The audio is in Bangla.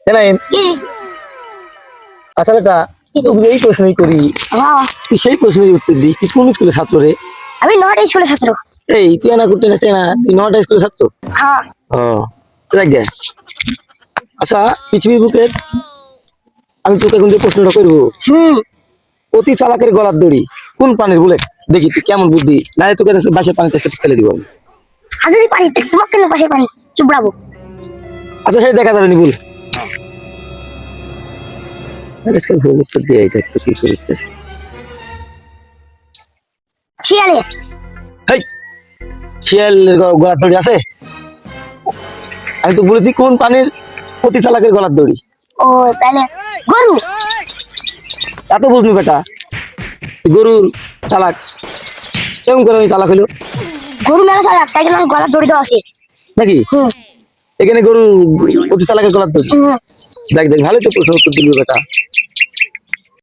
জানেন কি আচ্ছা বেটা তুমি এই প্রশ্নই করি হ্যাঁ তুই সেই প্রশ্নের উত্তর দিস তুই কোন স্কুলে ছাত্র রে আমি নটা স্কুলে ছাত্র এই তুই না করতে না চেনা তুই 9টা স্কুলে ছাত্র হ্যাঁ ও দেখ গে আচ্ছা পৃথিবীর বুকের আমি তোকে এখন যে প্রশ্নটা করবো হুম অতি চালাকের গলার দড়ি কোন প্রাণীর বলে দেখি তুই কেমন বুদ্ধি না তোকে বাসের পানিতে ফেলে দিব আমি। হাজুরি পানি তোমার কেন পাশে পানি চুবড়াবো আচ্ছা সেটা দেখা যাবে নি বল আজকে ভুল উত্তর দিয়ে এটা তো কি করতেছিস শিয়ালে হেই শিয়াল গলার দড়ি আছে আমি তো বলেছি কোন প্রাণীর অতি চালাকের গলার দড়ি ও তাহলে গরু এত বুঝলি বেটা গরুর চালাক কেমন করে আমি চালাক হইলো গরু মেলা ছাড়া তাই জন্য আমার গলা দড়ি দেওয়া আছে নাকি হুম এখানে গরু অতি চালাকের গলার দড়ি হুম। দেখ দেখ ভালো তো প্রশ্ন উত্তর দিল বেটা